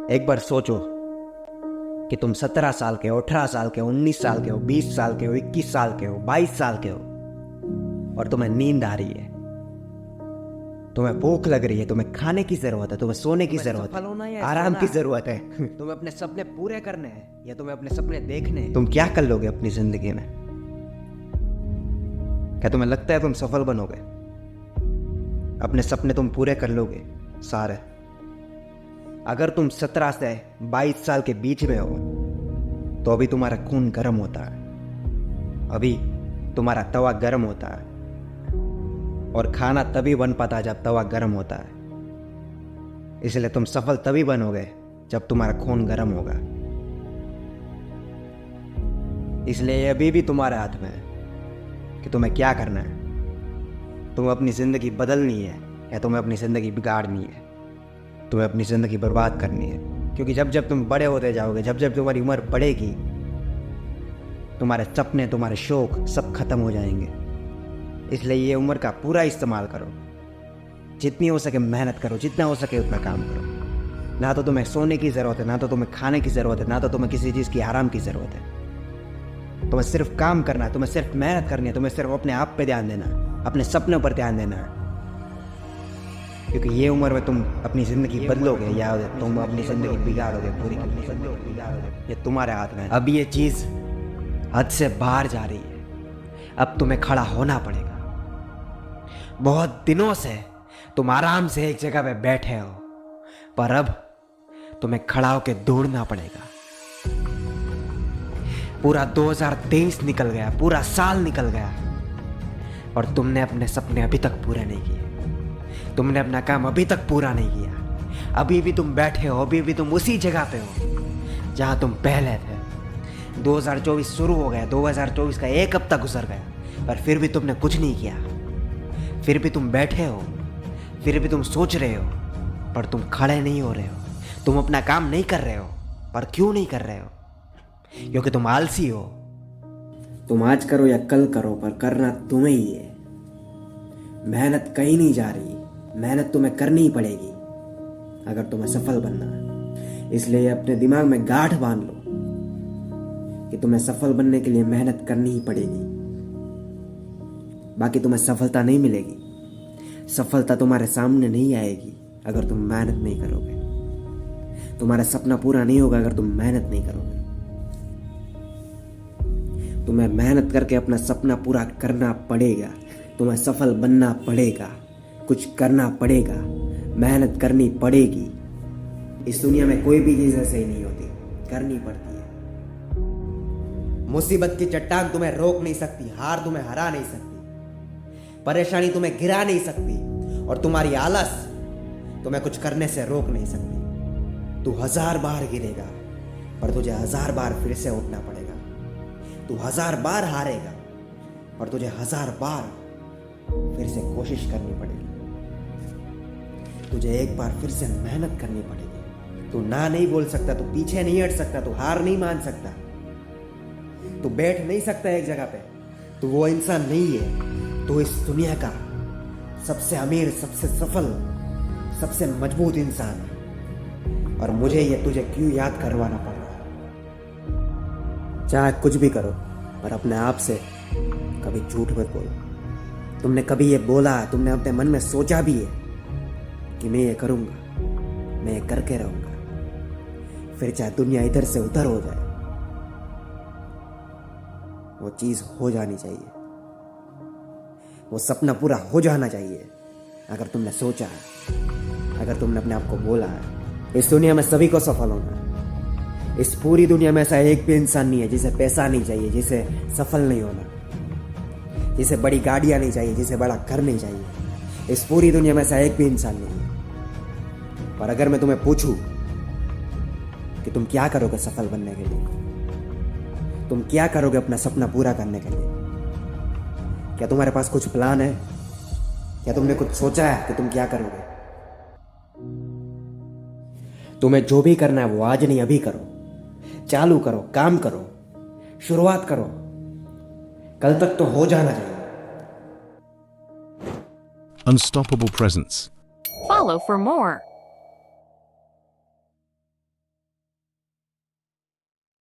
एक बार सोचो कि तुम 17 साल के हो, 18 साल के हो, 19 साल के हो, 20 साल के हो, 21 साल के हो, 22 साल के हो और तुम्हें नींद आ रही है, तुम्हें भूख लग रही है, तुम्हें खाने की जरूरत है, तुम्हें सोने की जरूरत है, आराम की जरूरत है। तुम्हें अपने सपने पूरे करने हैं या तुम्हें अपने सपने देखने हैं। तुम क्या कर लोगे अपनी जिंदगी में? क्या तुम्हें लगता है तुम सफल बनोगे? अपने सपने तुम पूरे कर लोगे सारे? अगर तुम 17 से 22 साल के बीच में हो तो अभी तुम्हारा खून गर्म होता है, अभी तुम्हारा तवा गर्म होता है और खाना तभी बन पाता है जब तवा गर्म होता है। इसलिए तुम सफल तभी बनोगे जब तुम्हारा खून गर्म होगा। इसलिए ये अभी भी तुम्हारे हाथ में है कि तुम्हें क्या करना है। तुम्हें अपनी जिंदगी बदलनी है या तुम्हें अपनी जिंदगी बिगाड़नी है, तुम्हें अपनी ज़िंदगी बर्बाद करनी है। क्योंकि जब जब तुम बड़े होते जाओगे, जब जब तुम्हारी उम्र बढ़ेगी, तुम्हारे सपने, तुम्हारे शौक सब खत्म हो जाएंगे। इसलिए ये उम्र का पूरा इस्तेमाल करो, जितनी हो सके मेहनत करो, जितना हो सके उतना काम करो। ना तो तुम्हें सोने की ज़रूरत है, ना तो तुम्हें खाने की ज़रूरत है, ना तो तुम्हें किसी चीज़ की आराम की ज़रूरत है। तुम्हें सिर्फ काम करना है, तुम्हें सिर्फ मेहनत करनी है, तुम्हें सिर्फ अपने आप पे ध्यान देना है, अपने सपनों पर ध्यान देना है। क्योंकि ये उम्र में तुम अपनी ज़िंदगी बदलोगे या तुम अपनी ज़िंदगी बिगाड़ोगे, पूरी की पूरी, ये तुम्हारे हाथ में है। अब ये चीज़ हद से बाहर जा रही है, अब तुम्हें खड़ा होना पड़ेगा। बहुत दिनों से तुम आराम से एक जगह पे बैठे हो, पर अब तुम्हें खड़ा होकर दौड़ना पड़ेगा। पूरा 2023 निकल गया, पूरा साल निकल गया और तुमने अपने सपने अभी तक पूरे नहीं किए, तुमने अपना काम अभी तक पूरा नहीं किया। अभी भी तुम बैठे हो, अभी भी तुम उसी जगह पे हो जहां तुम पहले थे। 2024 शुरू हो गया, 2024 का एक हफ्ता गुजर गया, पर फिर भी तुमने कुछ नहीं किया। फिर भी तुम बैठे हो, फिर भी तुम सोच रहे हो, पर तुम खड़े नहीं हो रहे हो। तुम अपना काम नहीं कर रहे हो, पर क्यों नहीं कर रहे हो? क्योंकि तुम आलसी हो। तुम आज करो या कल करो, पर करना तुम्हें ही है। मेहनत कहीं नहीं जा रही, मेहनत तुम्हें करनी ही पड़ेगी अगर तुम्हें सफल बनना है। इसलिए अपने दिमाग में गांठ बांध लो कि तुम्हें सफल बनने के लिए मेहनत करनी ही पड़ेगी। बाकी तुम्हें सफलता नहीं मिलेगी, सफलता तुम्हारे सामने नहीं आएगी अगर तुम मेहनत नहीं करोगे। तुम्हारा सपना पूरा नहीं होगा अगर तुम मेहनत नहीं करोगे। तुम्हें मेहनत करके अपना सपना पूरा करना पड़ेगा, तुम्हें सफल बनना पड़ेगा, कुछ करना पड़ेगा, मेहनत करनी पड़ेगी। इस दुनिया में कोई भी चीज़ ऐसे ही नहीं होती, करनी पड़ती है। मुसीबत की चट्टान तुम्हें रोक नहीं सकती, हार तुम्हें हरा नहीं सकती, परेशानी तुम्हें गिरा नहीं सकती और तुम्हारी आलस तुम्हें कुछ करने से रोक नहीं सकती। तू 1000 बार गिरेगा पर तुझे 1000 बार फिर से उठना पड़ेगा। तू 1000 बार हारेगा पर तुझे 1000 बार फिर से कोशिश करनी पड़ेगी। तुझे एक बार फिर से मेहनत करनी पड़ेगी। तू ना नहीं बोल सकता, तू पीछे नहीं हट सकता, तू हार नहीं मान सकता, तू बैठ नहीं सकता एक जगह पे। तू वो इंसान नहीं है। तू इस दुनिया का सबसे अमीर, सबसे सफल, सबसे मजबूत इंसान है। और मुझे ये तुझे क्यों याद करवाना पड़ रहा है? चाहे कुछ भी करो, पर अपने आप से कभी झूठ मत बोलो। तुमने कभी ये बोला, तुमने अपने मन में सोचा भी है कि मैं ये करूँगा, मैं ये करके रहूँगा, फिर चाहे दुनिया इधर से उधर हो जाए, वो चीज़ हो जानी चाहिए, वो सपना पूरा हो जाना चाहिए। अगर तुमने सोचा है, अगर तुमने अपने आप को बोला है, इस दुनिया में सभी को सफल होना है। इस पूरी दुनिया में ऐसा एक भी इंसान नहीं है जिसे पैसा नहीं चाहिए, जिसे सफल नहीं होना, जिसे बड़ी गाड़ियाँ नहीं चाहिए, जिसे बड़ा घर नहीं चाहिए। इस पूरी दुनिया में ऐसा एक भी इंसान नहीं है। पर अगर मैं तुम्हें पूछूं कि तुम क्या करोगे सफल बनने के लिए, तुम क्या करोगे अपना सपना पूरा करने के लिए, क्या तुम्हारे पास कुछ प्लान है? क्या तुमने कुछ सोचा है कि तुम क्या करोगे? तुम्हें जो भी करना है वो आज नहीं अभी करो, चालू करो, काम करो, शुरुआत करो, कल तक तो हो जाना चाहिए। Unstoppable presence. Follow for more.